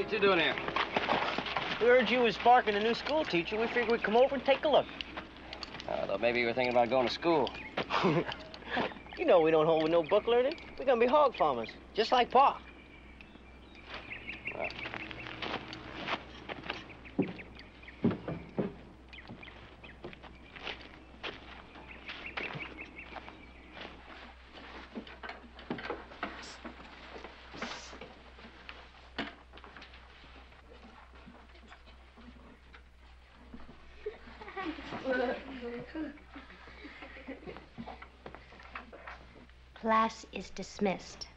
What you doing here? We heard you was sparking a new school teacher. We figured we'd come over and take a look. I thought maybe you were thinking about going to school. You know we don't hold with no book learning. We're gonna be hog farmers, just like Pa. Class is dismissed.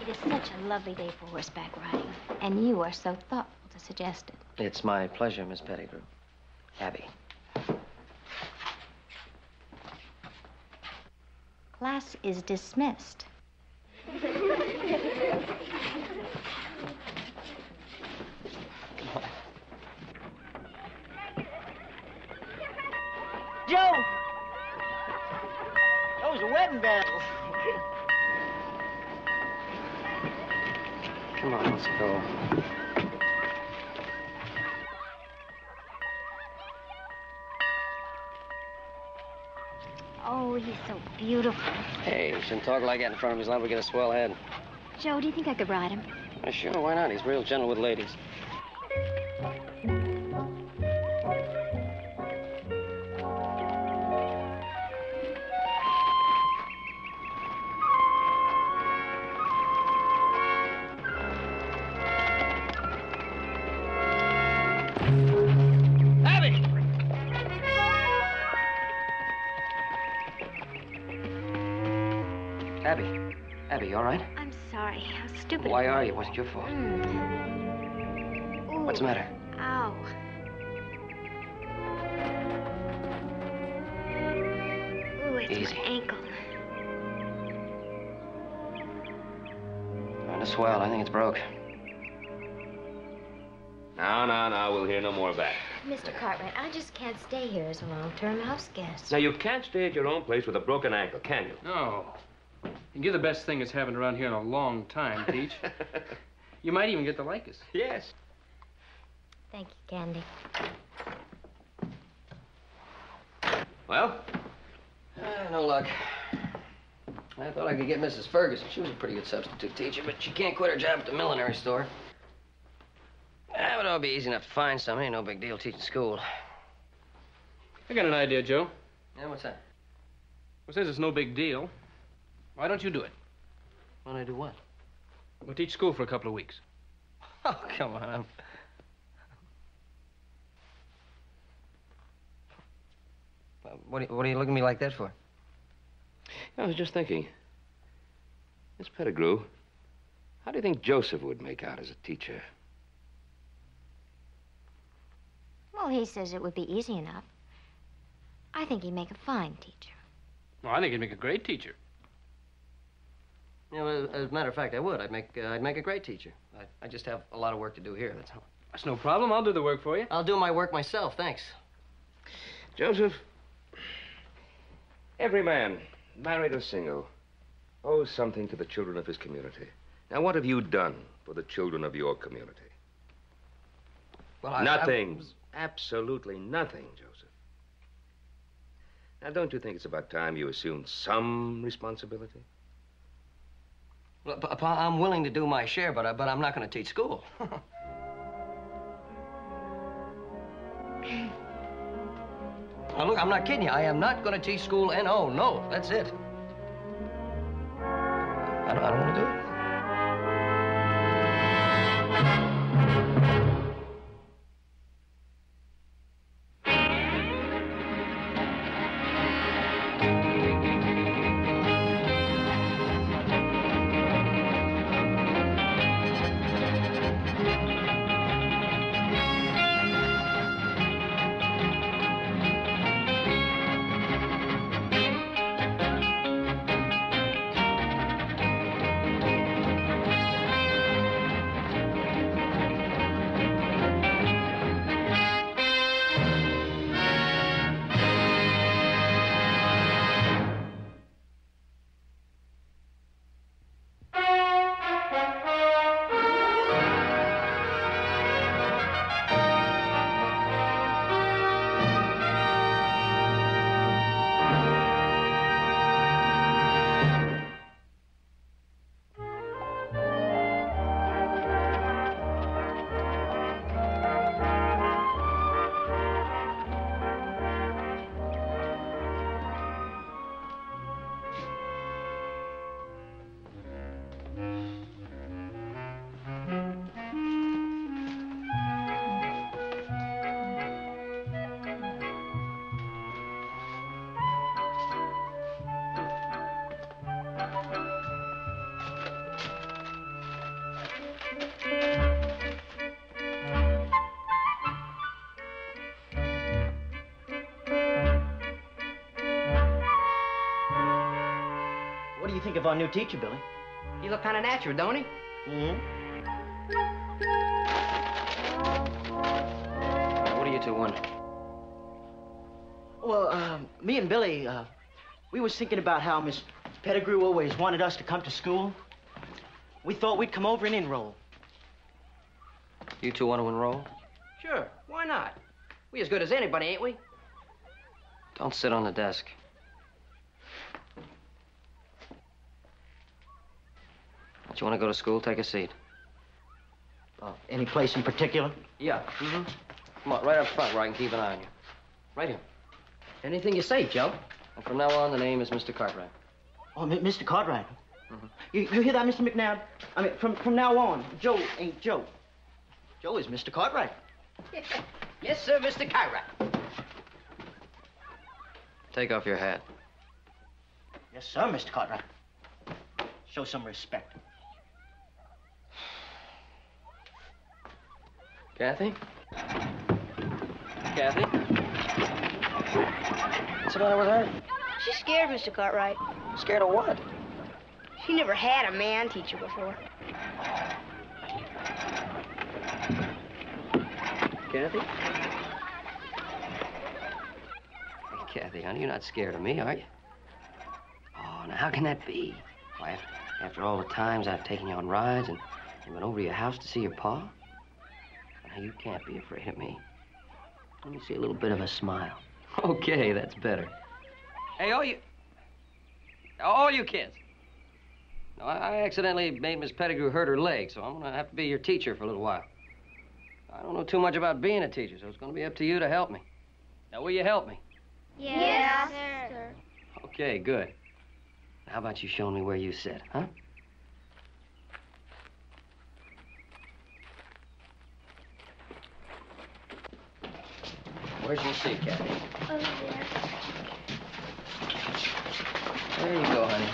It is such a lovely day for horseback riding, and you are so thoughtful to suggest it. It's my pleasure, Miss Pettigrew. Abby. Class is dismissed. Joe! That was a wedding battle. Come on, let's go. Oh, he's so beautiful. Hey, you shouldn't talk like that in front of him. He's liable to get a swell head. Joe, do you think I could ride him? Sure, why not? He's real gentle with ladies. Abby, you all right? I'm sorry. How stupid. Why are you? It wasn't your fault. Ooh. What's the matter? Ow. Ooh, it's Easy. my ankle. Trying to swell. I think it's broke. No. We'll hear no more of that. Mr. Cartwright, I just can't stay here as a long-term house guest. Now, you can't stay at your own place with a broken ankle, can you? No. And you're the best thing that's happened around here in a long time, Peach. You might even get to like us. Yes. Thank you, Candy. Well? No luck. I thought I could get Mrs. Ferguson. She was a pretty good substitute teacher, but she can't quit her job at the millinery store. But it'll be easy enough to find somebody. No big deal teaching school. I got an idea, Joe. Yeah, what's that? Well, since it's no big deal, why don't you do it? Want to do what? We'll teach school for a couple of weeks. Oh, come on. What are you looking at me like that for? I was just thinking. Miss Pettigrew, how do you think Joseph would make out as a teacher? Well, he says it would be easy enough. I think he'd make a fine teacher. Well, I think he'd make a great teacher. You know, as a matter of fact, I would. I'd make a great teacher. I just have a lot of work to do here, that's all. That's no problem. I'll do the work for you. I'll do my work myself, thanks. Joseph, every man, married or single, owes something to the children of his community. Now, what have you done for the children of your community? Well, nothing. Absolutely nothing, Joseph. Now, don't you think it's about time you assumed some responsibility? Well, Pa, I'm willing to do my share, but I'm not going to teach school. Now, look, I'm not kidding you. I am not going to teach school, N.O. No, that's it. I don't want to do it. think of our new teacher, Billy? He look kind of natural, don't he? Mm-hmm. What do you two want? Well, me and Billy, we was thinking about how Miss Pettigrew always wanted us to come to school. We thought we'd come over and enroll. You two want to enroll? Sure, why not? We as good as anybody, ain't we? Don't sit on the desk. Don't you want to go to school? Take a seat. Any place in particular? Yeah. Mm-hmm. Come on, right up front where I can keep an eye on you. Right here. Anything you say, Joe. And from now on, the name is Mr. Cartwright. Oh, Mr. Cartwright. Mm-hmm. You hear that, Mr. McNabb? I mean, from now on, Joe ain't Joe. Joe is Mr. Cartwright. Yes, sir, Mr. Cartwright. Take off your hat. Yes, sir, Mr. Cartwright. Show some respect. Kathy? Kathy? What's the matter with her? She's scared, Mr. Cartwright. Scared of what? She never had a man teacher before. Kathy? Hey, Kathy, honey, you're not scared of me, are you? Oh, now how can that be? Why, after all the times I've taken you on rides and been over to your house to see your pa? Now, you can't be afraid of me. Let me see a little bit of a smile. Okay, that's better. Hey, all you kids. No, I accidentally made Miss Pettigrew hurt her leg, so I'm gonna have to be your teacher for a little while. I don't know too much about being a teacher, so it's gonna be up to you to help me. Now, will you help me? Yes, sir. Okay, good. Now, how about you showing me where you sit, huh? Where's your seat, Kathy? Over there. There you go, honey.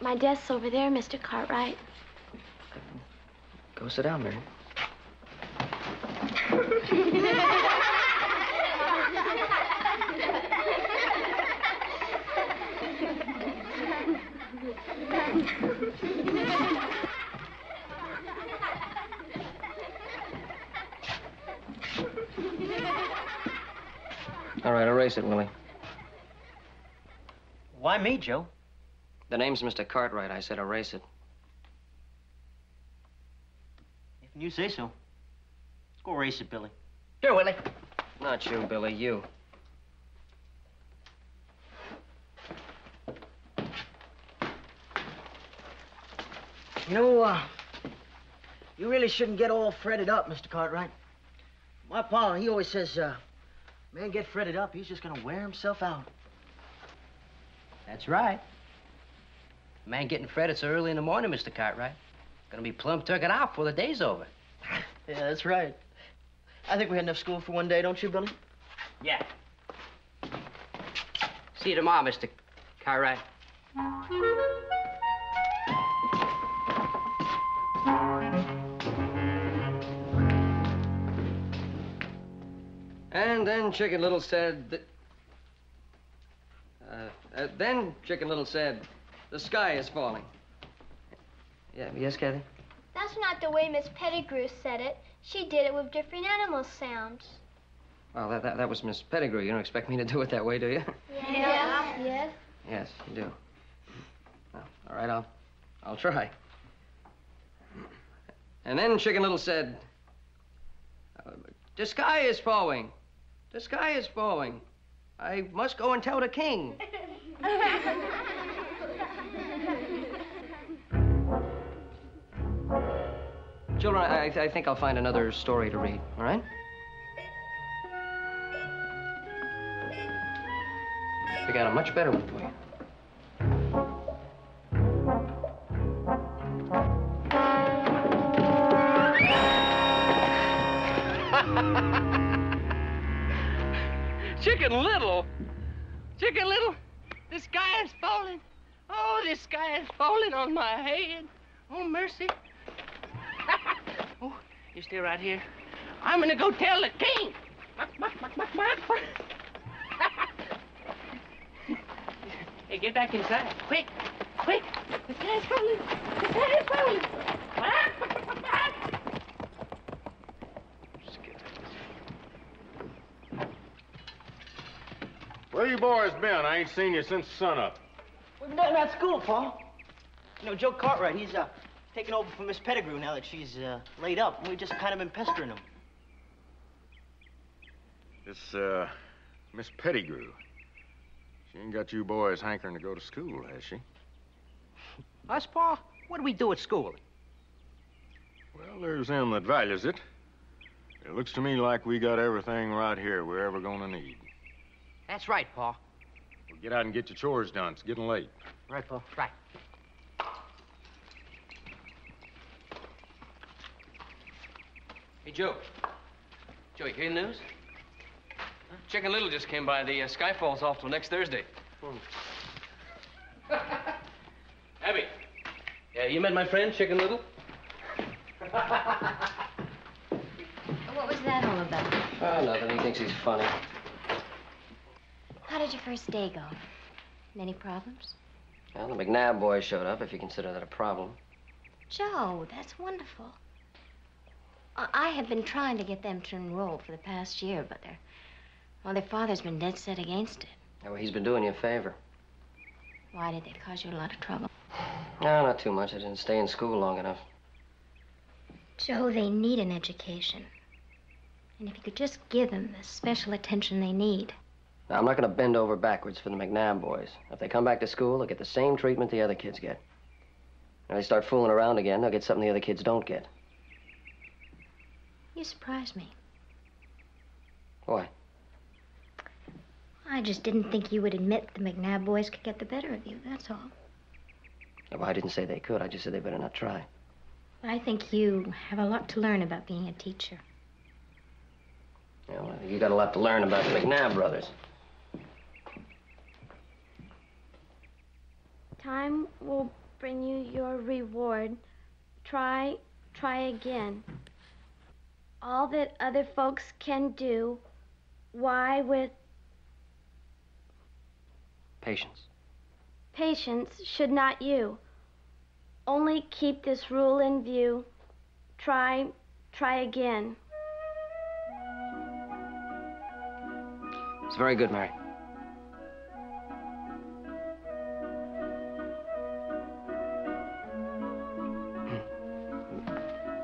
My desk's over there, Mr. Cartwright. Go sit down, Mary. All right, erase it, Willie. Why me, Joe? The name's Mr. Cartwright. I said erase it. If you say so. Let's go race it, Billy. Sure, Willie. Not you, Billy, you. You know, you really shouldn't get all fretted up, Mr. Cartwright. My pa, he always says, man get fretted up, he's just gonna wear himself out. That's right. Man getting fretted so early in the morning, Mr. Cartwright. Gonna be plumb turking out before the day's over. Yeah, that's right. I think we had enough school for one day, don't you, Billy? Yeah. See you tomorrow, Mr. Cartwright. And then Chicken Little said that... then Chicken Little said, the sky is falling. Yeah, yes, Kathy? That's not the way Miss Pettigrew said it. She did it with different animal sounds. Well, that was Miss Pettigrew. You don't expect me to do it that way, do you? Yeah. Yes. Yes, you do. Well, all right, I'll try. And then Chicken Little said, the sky is falling. The sky is falling. I must go and tell the king. Children, I think I'll find another story to read, all right? I got a much better one for you. Chicken Little? Chicken Little? The sky is falling. Oh, the sky is falling on my head. Oh, mercy. Oh, you stay right here. I'm gonna go tell the king. Hey, get back inside. Quick! Quick! The sky's falling! The sky's falling! Where you boys been? I ain't seen you since sunup. We've been down at school, Pa. You know, Joe Cartwright, he's taking over for Miss Pettigrew now that she's laid up. And we've just kind of been pestering him. This, Miss Pettigrew. She ain't got you boys hankering to go to school, has she? Us, Pa? What do we do at school? Well, there's them that values it. It looks to me like we got everything right here we're ever gonna need. That's right, Pa. Well, get out and get your chores done. It's getting late. Right, Pa. Right. Hey, Joe. Joe, you hear the news? Huh? Chicken Little just came by. The Skyfall's off till next Thursday. Abby. Yeah, you met my friend, Chicken Little? What was that all about? Oh, nothing. He thinks he's funny. How did your first day go? Many problems? Well, the McNabb boys showed up, if you consider that a problem. Joe, that's wonderful. I have been trying to get them to enroll for the past year, but their father's been dead set against it. Yeah, well, he's been doing you a favor. Why did they cause you a lot of trouble? No, not too much. I didn't stay in school long enough. Joe, they need an education. And if you could just give them the special attention they need. Now, I'm not going to bend over backwards for the McNabb boys. If they come back to school, they'll get the same treatment the other kids get. If they start fooling around again, they'll get something the other kids don't get. You surprised me. Why? I just didn't think you would admit the McNabb boys could get the better of you, that's all. Yeah, well, I didn't say they could. I just said they better not try. I think you have a lot to learn about being a teacher. Yeah, well, you got a lot to learn about the McNabb brothers. Time will bring you your reward. Try again. All that other folks can do, why with Patience. patience should not you. Only keep this rule in view. Try again. It's very good, Mary.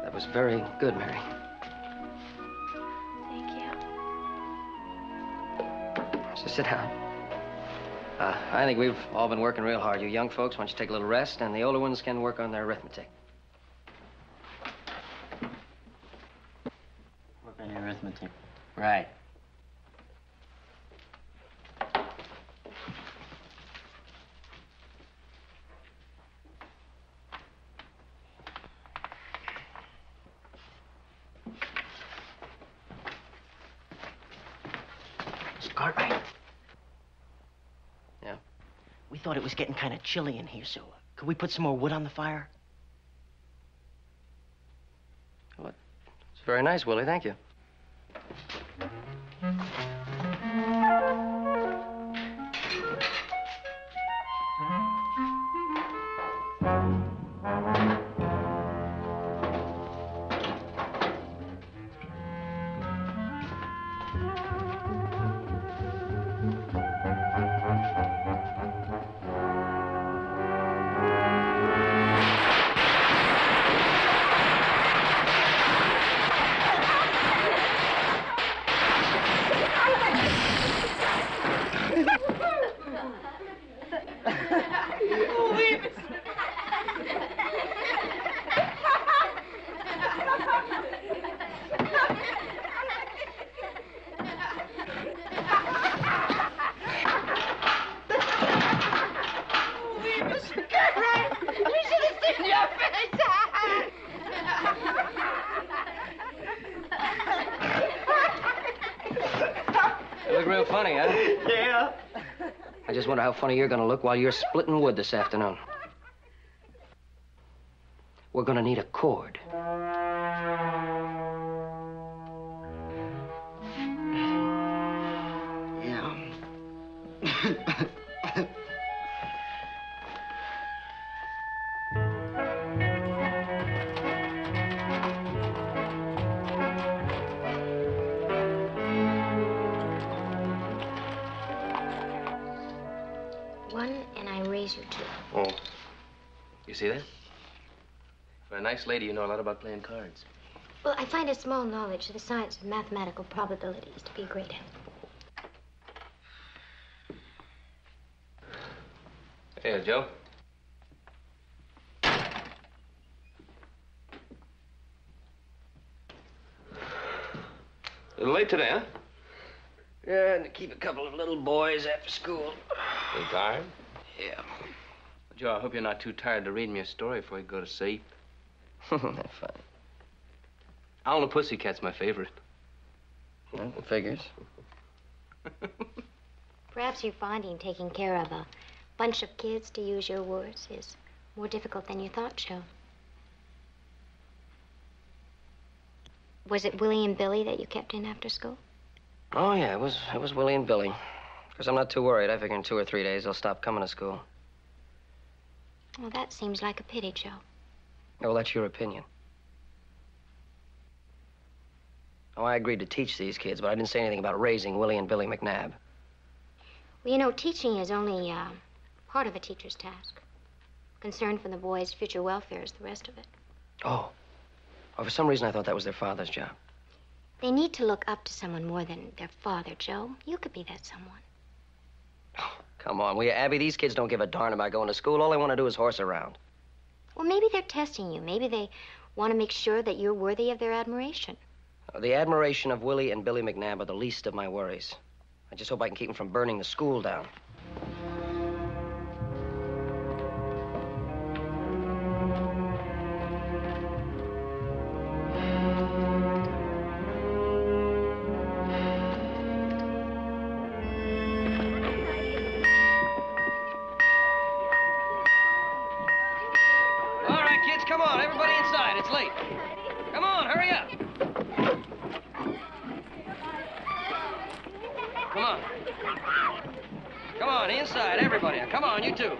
That was very good, Mary. Thank you. So sit down. I think we've all been working real hard. You young folks, why don't you take a little rest, and the older ones can work on their arithmetic. Work on your arithmetic. Right. Mr. Cartwright. Yeah? We thought it was getting kind of chilly in here, so could we put some more wood on the fire? Well, it's very nice, Willie. Thank you. You look real funny, huh? Yeah. I just wonder how funny you're gonna look while you're splitting wood this afternoon. We're gonna need a cord. Yeah. one, and I raise you two. Oh. You see that? For a nice lady, you know a lot about playing cards. Well, I find a small knowledge of the science of mathematical probabilities to be a great help. Hey, Joe. A little late today, huh? Yeah, and to keep a couple of little boys after school. You tired? Yeah. Joe, I hope you're not too tired to read me a story before you go to sleep. That's fine. Owl and the Pussycat's my favorite. Well, figures. Perhaps you're finding taking care of a bunch of kids, to use your words, is more difficult than you thought, Joe. Was it Willie and Billy that you kept in after school? Oh, yeah, it was Willie and Billy. Because I'm not too worried. I figure in 2 or 3 days they'll stop coming to school. Well, that seems like a pity, Joe. Well, that's your opinion. Oh, I agreed to teach these kids, but I didn't say anything about raising Willie and Billy McNabb. Well, you know, teaching is only part of a teacher's task. Concern for the boys' future welfare is the rest of it. Oh. Oh, for some reason I thought that was their father's job. They need to look up to someone more than their father, Joe. You could be that someone. Oh, come on, will you, Abby? These kids don't give a darn about going to school. All they want to do is horse around. Well, maybe they're testing you. Maybe they want to make sure that you're worthy of their admiration. The admiration of Willie and Billy McNabb are the least of my worries. I just hope I can keep them from burning the school down. All right, kids, come on. Everybody inside. It's late. Come on, hurry up. Come on. Come on, inside, everybody. Come on, you two.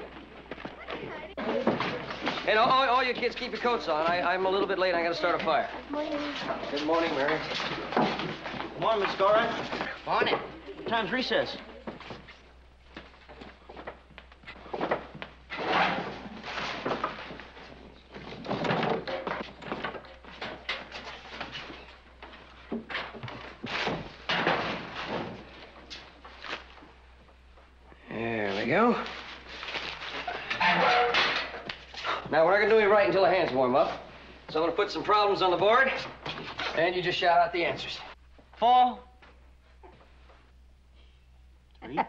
Hey, no, all you kids, keep your coats on. I'm a little bit late. I gotta start a fire. Good morning, Mary. Good morning, Miss Cora. Morning. What time's recess? There we go. Now, we're not gonna do any writing until the hands warm up. So I'm gonna put some problems on the board, and you just shout out the answers. 4. 3.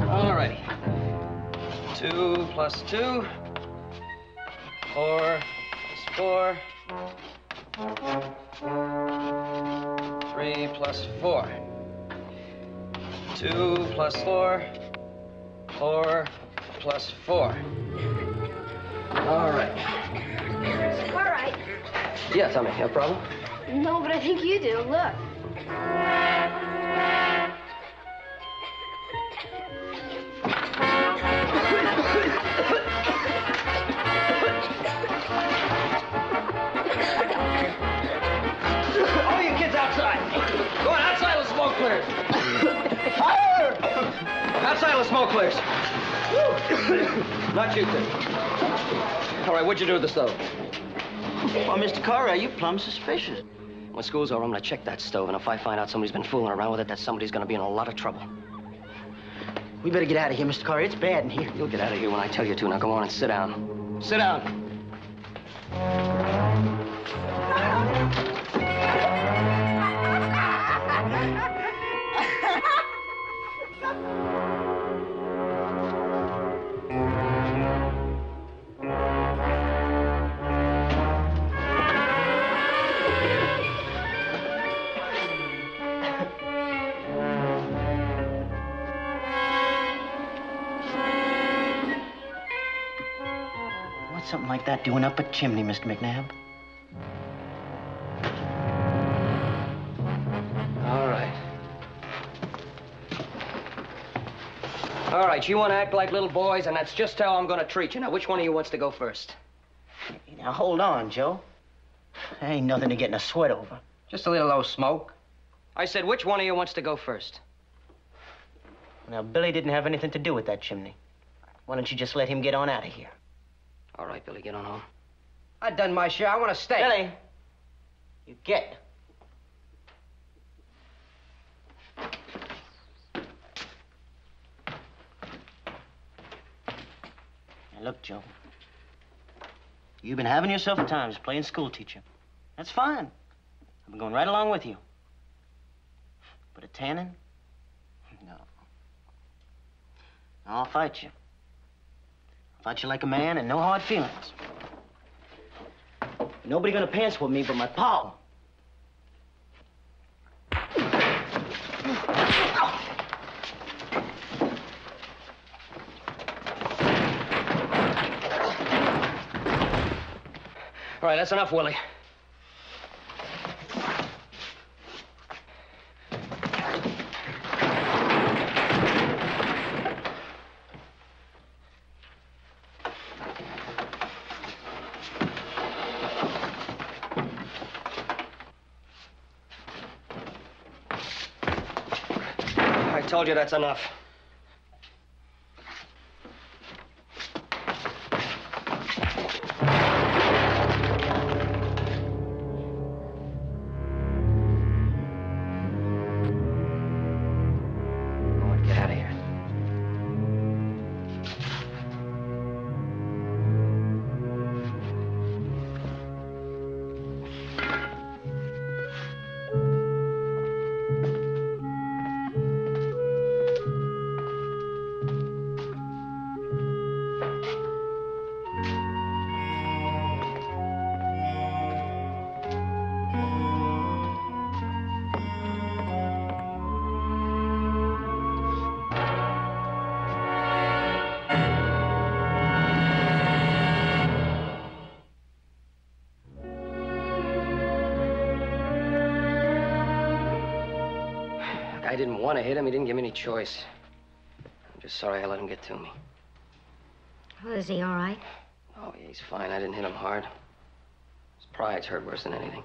All righty. 2 plus 2. 4 plus 4. 3 plus 4. 2 plus 4. 4 plus 4. All right. All right. Yeah, tell me, you have a problem? No, but I think you do. Look. All you kids outside. Go on, outside the smoke clears. Fire! Outside the smoke clears. Not you two. All right, what'd you do with the stove? Well, Mr. Cora, you plumb suspicious. When school's over, I'm gonna check that stove, and if I find out somebody's been fooling around with it, that somebody's gonna be in a lot of trouble. We better get out of here, Mr. Cora. It's bad in here. You'll get out of here when I tell you to. Now go on and sit down. Sit down. What's something like that doing up a chimney, Mr. McNabb? All right. All right, you want to act like little boys, and that's just how I'm going to treat you. Now, which one of you wants to go first? Now, hold on, Joe. There ain't nothing to getting a sweat over. Just a little old smoke. I said, which one of you wants to go first? Now, Billy didn't have anything to do with that chimney. Why don't you just let him get on out of here? All right, Billy, get on home. I've done my share. I want to stay. Billy, you get. Now, look, Joe. You've been having yourself a time just playing school teacher. That's fine. I've been going right along with you. But a tanning? No. I'll fight you. I'll fight you like a man and no hard feelings. Nobody gonna pants with me but my pa. All right, that's enough, Willie. I told you that's enough. Get out of here. I didn't want to hit him. He didn't give me any choice. I'm just sorry I let him get to me. Well, is he all right? Oh, yeah, he's fine. I didn't hit him hard. His pride's hurt worse than anything.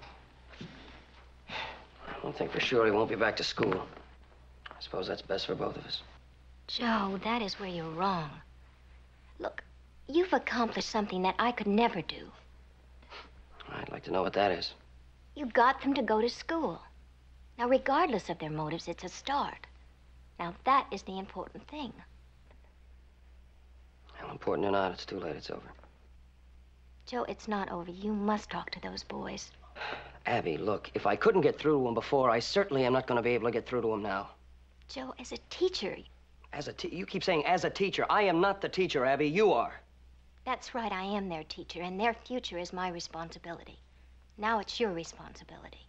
I don't think for sure he won't be back to school. I suppose that's best for both of us. Joe, that is where you're wrong. Look, you've accomplished something that I could never do. I'd like to know what that is. You got them to go to school. Now, regardless of their motives, it's a start. Now, that is the important thing. How important or not, it's too late. It's over. Joe, it's not over. You must talk to those boys. Abby, look, if I couldn't get through to him before, I certainly am not going to be able to get through to him now. Joe, as a teacher... You keep saying as a teacher. I am not the teacher, Abby. You are. That's right, I am their teacher, and their future is my responsibility. Now it's your responsibility.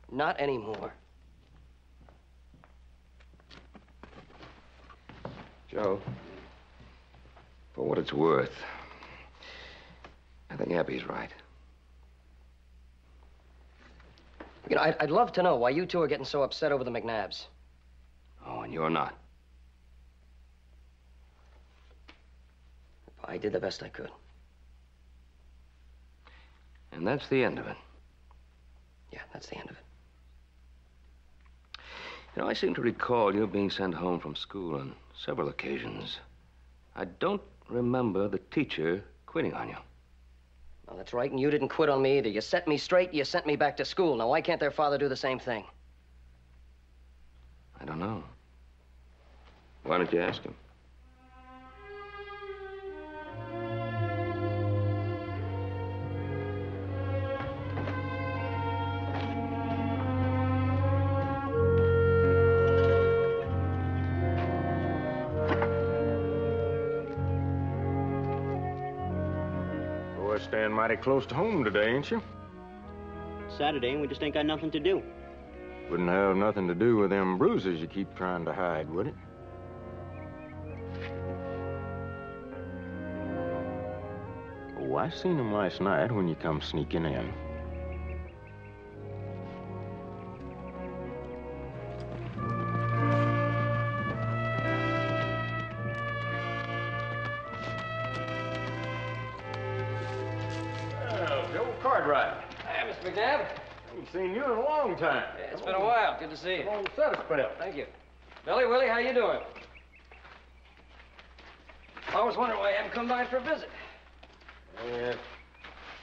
Not anymore. Joe, for what it's worth, I think Abby's right. You know, I'd love to know why you two are getting so upset over the McNabbs. Oh, and you're not. I did the best I could. And that's the end of it. Yeah, that's the end of it. You know, I seem to recall you being sent home from school on several occasions. I don't remember the teacher quitting on you. Well, that's right, and you didn't quit on me either. You set me straight, you sent me back to school. Now, why can't their father do the same thing? I don't know. Why don't you ask him? Staying mighty close to home today, ain't you? Saturday, and we just ain't got nothing to do. Wouldn't have nothing to do with them bruises you keep trying to hide, would it? Oh, I seen them last night when you come sneaking in. McNabb? Haven't seen you in a long time. Yeah, it's been a while. Good to see you. Come on, set us, pal. Thank you. Billy, Willie, how you doing? I was wondering why you haven't come by for a visit. Yeah,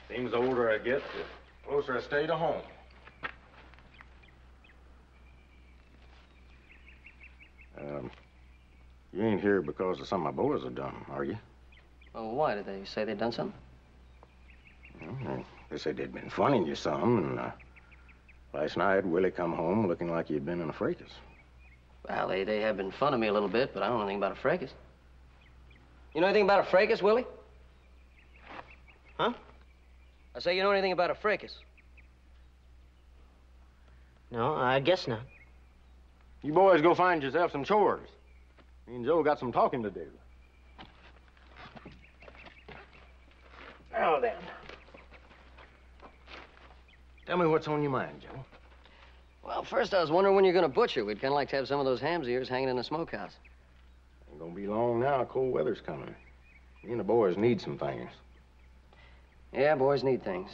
seems the older I get, the closer I stay to home. You ain't here because of something my boys have done, are you? Oh, why? Did they say they'd done something? Well, they said they'd been funning you some, and last night Willie come home looking like he'd been in a fracas. Well, they have been funning me a little bit, but I don't know anything about a fracas. You know anything about a fracas, Willie? Huh? I say, you know anything about a fracas? No, I guess not. You boys go find yourself some chores. Me and Joe got some talking to do. Now then. Tell me what's on your mind, Joe. Well, first I was wondering when you're going to butcher. We'd kind of like to have some of those hams of yours hanging in the smokehouse. Ain't gonna be long now. Cold weather's coming. Me and the boys need some things. Yeah, boys need things.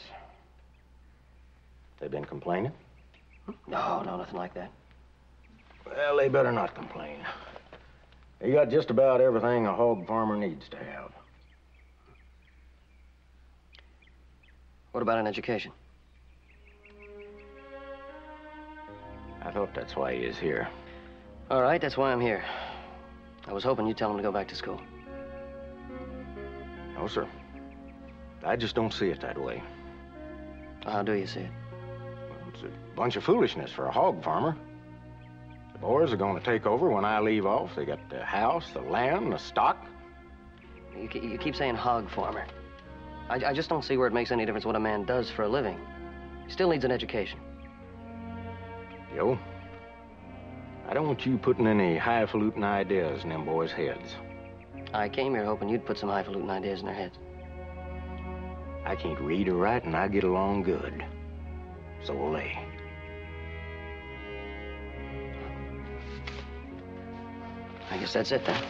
They been complaining? No, nothing like that. Well, they better not complain. They got just about everything a hog farmer needs to have. What about an education? I thought that's why he is here. All right, that's why I'm here. I was hoping you'd tell him to go back to school. No, sir. I just don't see it that way. How do you see it? Well, it's a bunch of foolishness for a hog farmer. The boys are going to take over when I leave off. They got the house, the land, the stock. You keep saying hog farmer. I just don't see where it makes any difference what a man does for a living. He still needs an education. Joe, I don't want you putting any highfalutin ideas in them boys' heads. I came here hoping you'd put some highfalutin ideas in their heads. I can't read or write, and I get along good. So will they. I guess that's it, then.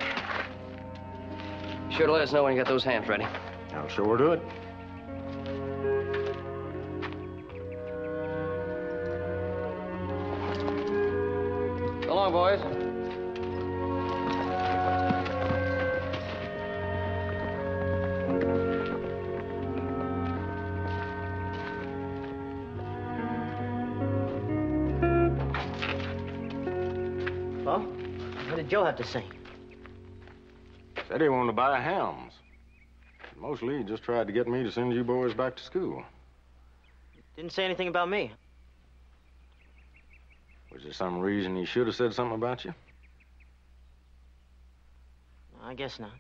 Be sure to let us know when you got those hams ready. I'll sure do it. So long, boys. Well, what did Joe have to say? Said he wanted to buy hams. Mostly he just tried to get me to send you boys back to school. Didn't say anything about me. Was there some reason he should have said something about you? I guess not.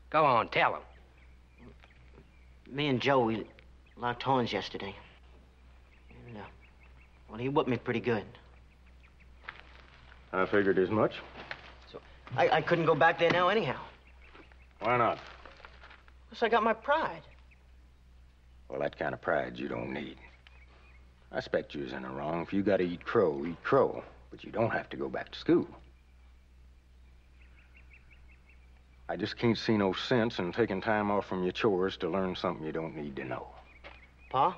Go on, tell him. Me and Joe, we locked horns yesterday. And, well, he whipped me pretty good. I figured as much. So I couldn't go back there now anyhow. Why not? Because I got my pride. Well, that kind of pride you don't need. I expect you was in the wrong. If you gotta eat crow, eat crow. But you don't have to go back to school. I just can't see no sense in taking time off from your chores to learn something you don't need to know. Pa?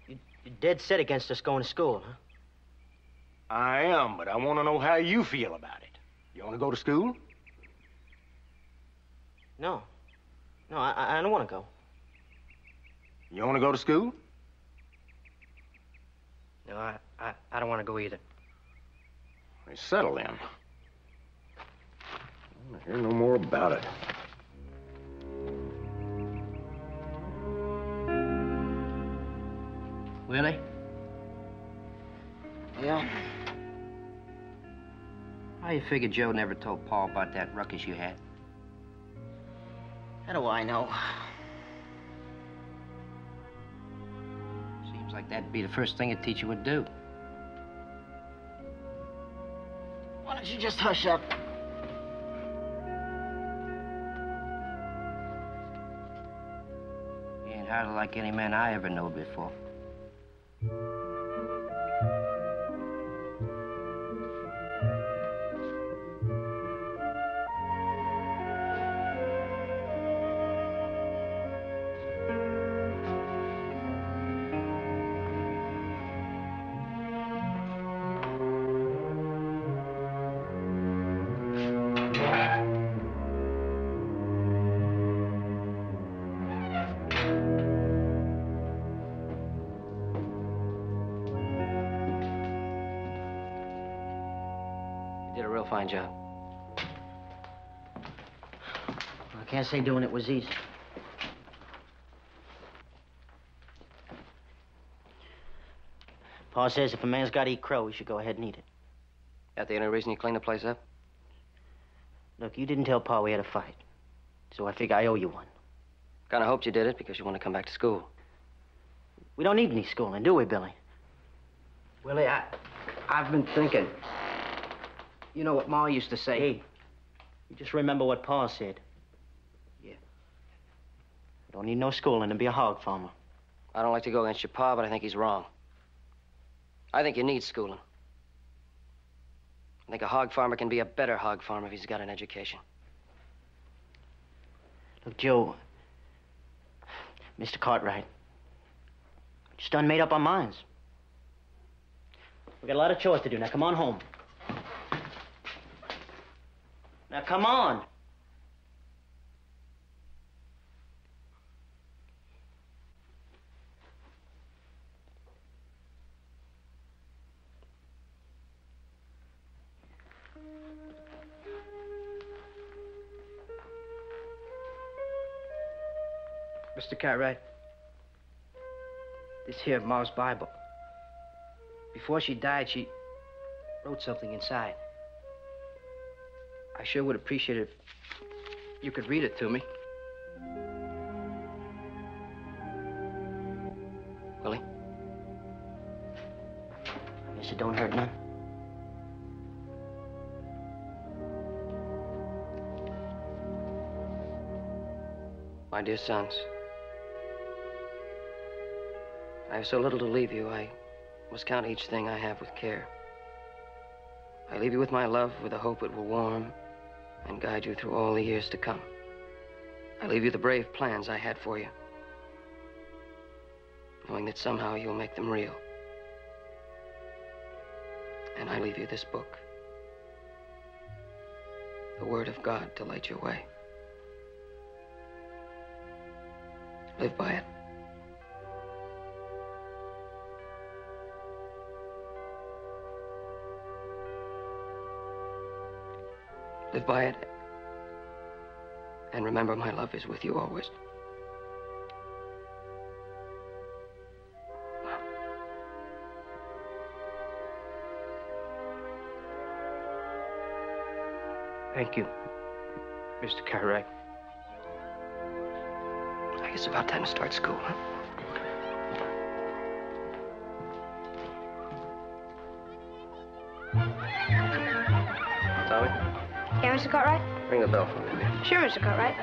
You're dead set against us going to school, huh? I am, but I want to know how you feel about it. You want to go to school? No. No, I don't want to go. You want to go to school? No, I don't want to go either. They settle in. I don't hear no more about it. Willie? Yeah? How you figure Joe never told Paul about that ruckus you had? How do I know? Seems like that'd be the first thing a teacher would do. Why don't you just hush up? He ain't hardly like any man I ever knowed before. You did a real fine job. I can't say doing it was easy. Pa says if a man's got to eat crow, he should go ahead and eat it. That the only reason you cleaned the place up? Look, you didn't tell Pa we had a fight, so I figure I owe you one. Kind of hoped you did it because you want to come back to school. We don't need any schooling, do we, Billy? Willie, I've been thinking. You know what Ma used to say? Hey, you just remember what Pa said. Yeah. You don't need no schooling to be a hog farmer. I don't like to go against your pa, but I think he's wrong. I think you need schooling. I think a hog farmer can be a better hog farmer if he's got an education. Look, Joe, Mr. Cartwright, we just done made up our minds. We got a lot of chores to do. Now, come on home. Now, come on. Mr. Cartwright, this here Ma's Bible. Before she died, she wrote something inside. I sure would appreciate it if you could read it to me. Willie? Guess it don't hurt none. My dear sons, I have so little to leave you, I must count each thing I have with care. I leave you with my love, with the hope it will warm and guide you through all the years to come. I leave you the brave plans I had for you, knowing that somehow you'll make them real. And I leave you this book, the Word of God to light your way. Live by it. Live by it. And remember, my love is with you always. Thank you, Mr. Cartwright. I guess it's about time to start school, huh? Tommy, Yeah, Mr. Cartwright? ring the bell for me, will you? Sure, Mr. Cartwright.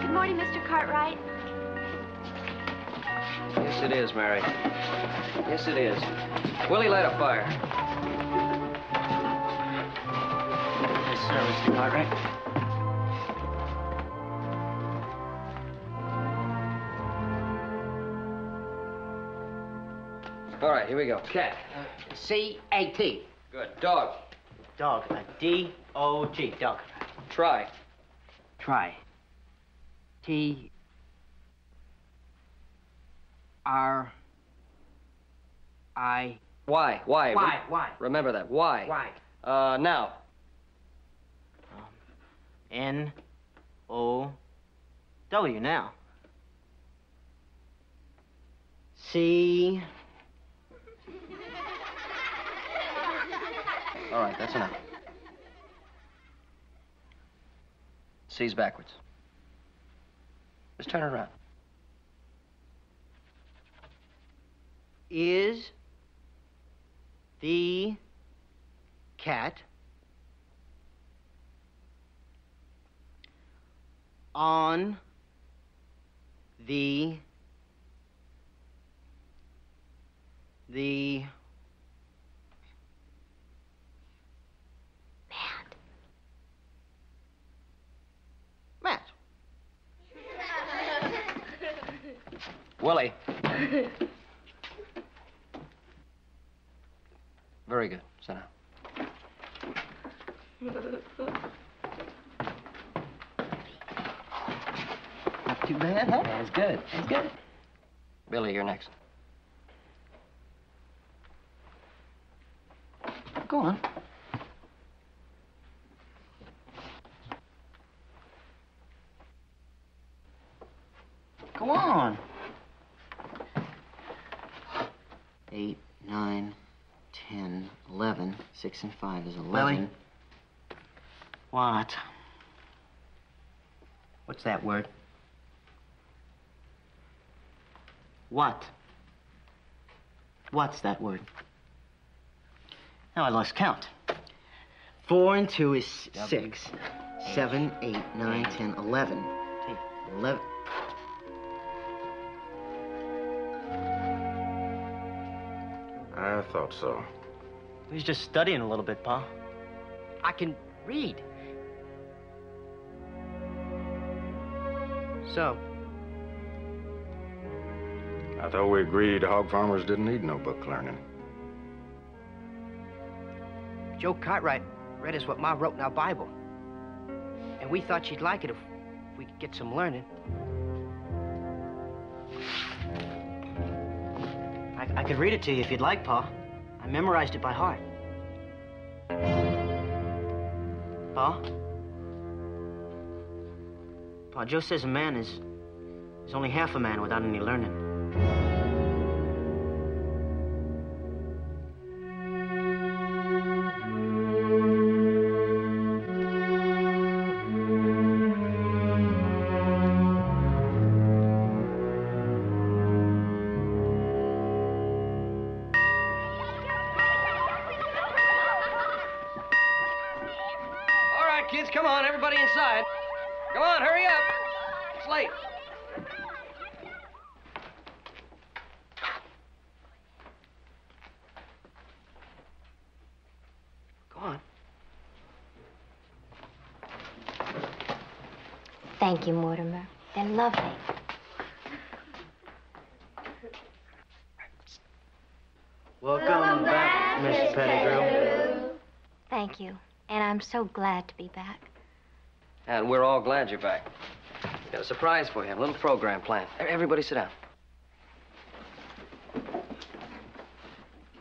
Good morning, Mr. Cartwright. Yes, it is, Mary. Yes, it is. Willie, light a fire. Yes, sir, Mr. Cartwright. All right, here we go. Cat. C-A-T. Good. Dog. Dog. D-O-G. Dog. Try. Try. T-R-I. Why? Why? Why? Remember that. Why? Why? Now. N-O-W now. C. All right, that's enough. C's backwards. Just turn it around. Is the cat on the mat? Willie. Very good. Sit down. Not too bad, huh? That's good. That's good. Billy, you're next. Go on. Go on. 8, 9, 10, 11. 6 and 5 is 11. Billy? What? What's that word? What? What's that word? Now I lost count. 4 and 2 is 6. 7, 8, 9, 10, 11. 11. I thought so. He's just studying a little bit, Pa. I can read. So, I thought we agreed hog farmers didn't need no book learning. Joe Cartwright read us what Ma wrote in our Bible. And we thought she'd like it if we could get some learning. I could read it to you if you'd like, Pa. I memorized it by heart. Pa? Pa, Joe says a man is only half a man without any learning. All right, kids, come on. Everybody inside. Come on, hurry up. It's late. Go on. Thank you, Mortimer. They're lovely. Welcome back, Miss Pettigrew. Thank you. And I'm so glad to be back. And we're all glad you're back. We got a surprise for you, a little program planned. Everybody sit down.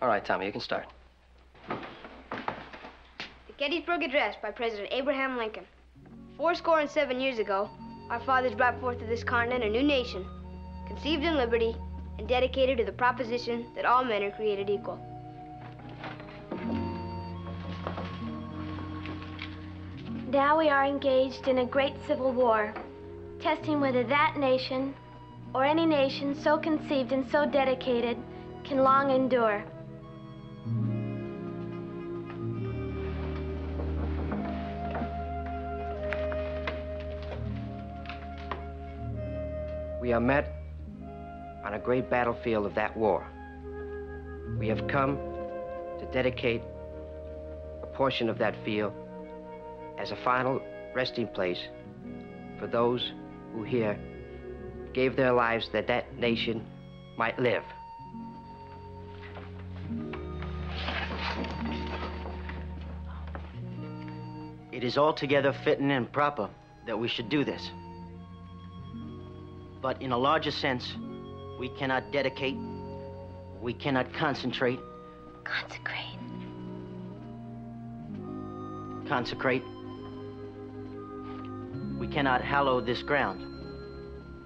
All right, Tommy, you can start. The Gettysburg Address by President Abraham Lincoln. 7 years ago, our fathers brought forth to this continent a new nation, conceived in liberty and dedicated to the proposition that all men are created equal. Now we are engaged in a great civil war, testing whether that nation, or any nation so conceived and so dedicated, can long endure. We are met on a great battlefield of that war. We have come to dedicate a portion of that field as a final resting place for those who here gave their lives that that nation might live. It is altogether fitting and proper that we should do this. But in a larger sense, we cannot dedicate, we cannot concentrate. Consecrate. Consecrate. We cannot hallow this ground.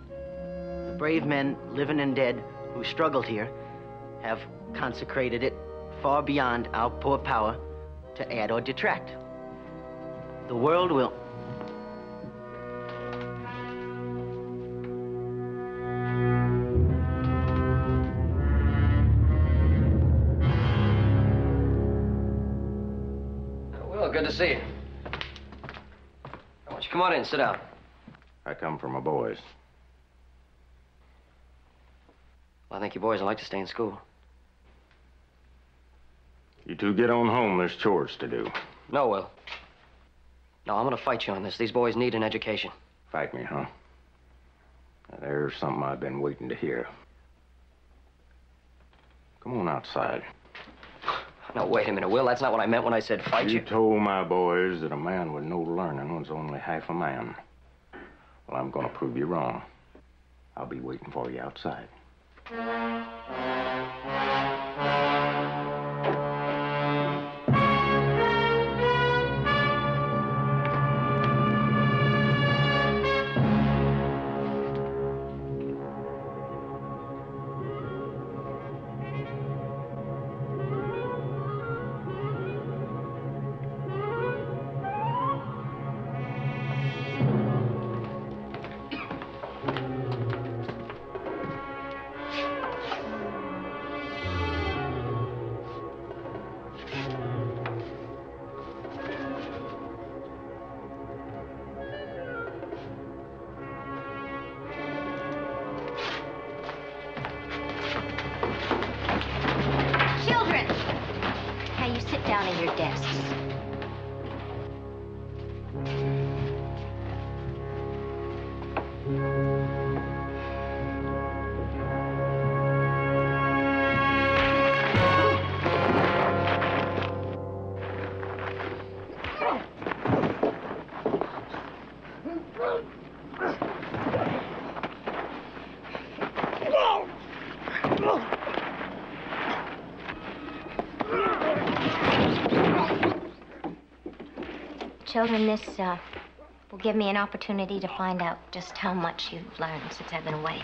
The brave men, living and dead, who struggled here, have consecrated it far beyond our poor power to add or detract. The world will... Well, good to see you. Why don't you come on in, sit down. I come from my boys. Well, I think you boys would like to stay in school. You two get on home, there's chores to do. No, Will. No, I'm gonna fight you on this. These boys need an education. Fight me, huh? Now, there's something I've been waiting to hear. Come on outside. No, wait a minute, Will. That's not what I meant when I said fight you. You told my boys that a man with no learning was only half a man. Well, I'm going to prove you wrong. I'll be waiting for you outside. Children! Now you sit down in your desks. Children, this will give me an opportunity to find out just how much you've learned since I've been away.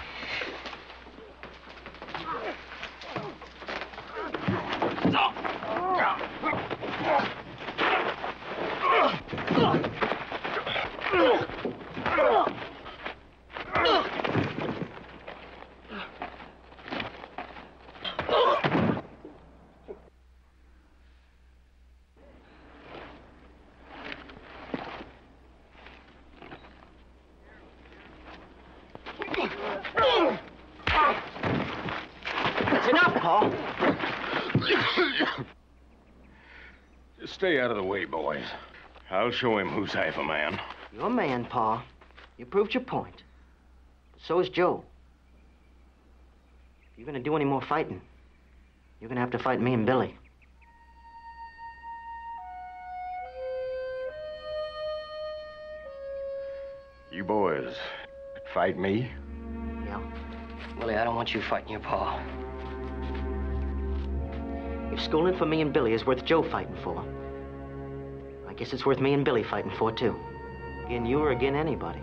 That's enough, Paul. Just stay out of the way, boys. I'll show him who's half a man. You're a man, Pa. You proved your point. But so is Joe. If you're gonna do any more fighting, you're gonna have to fight me and Billy. You boys fight me? Yeah. Willie, I don't want you fighting your pa. If schooling for me and Billy is worth Joe fighting for, I guess it's worth me and Billy fighting for, too. Again you or again anybody.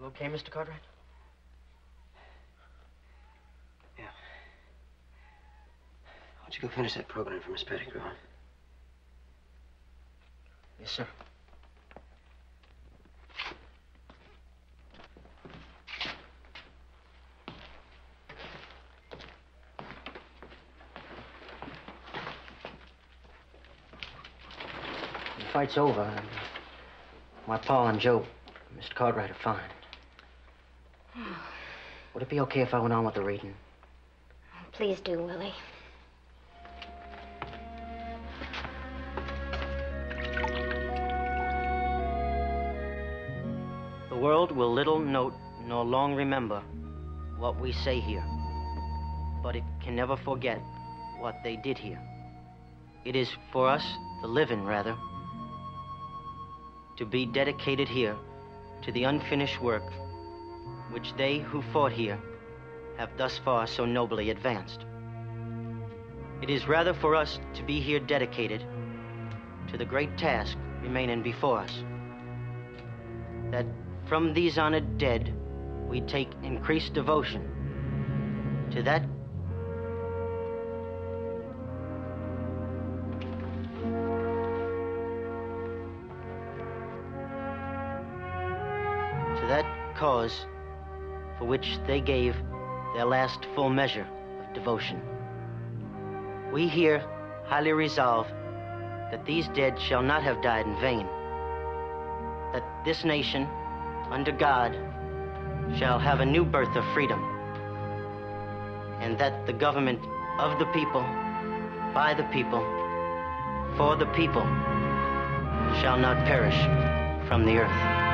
You okay, Mr. Cartwright? Yeah. Why don't you go finish that program for Miss Pettigrew, huh? Yes, sir. The fight's over. And my Pa and Joe, Mr. Cartwright, are fine. Would it be okay if I went on with the reading? Please do, Willie. The world will little note nor long remember what we say here, but it can never forget what they did here. It is for us, the living rather, to be dedicated here to the unfinished work which they who fought here have thus far so nobly advanced. It is rather for us to be here dedicated to the great task remaining before us, that from these honored dead we take increased devotion to that that cause for which they gave their last full measure of devotion. We here highly resolve that these dead shall not have died in vain, that this nation, under God, shall have a new birth of freedom, and that the government of the people, by the people, for the people, shall not perish from the earth.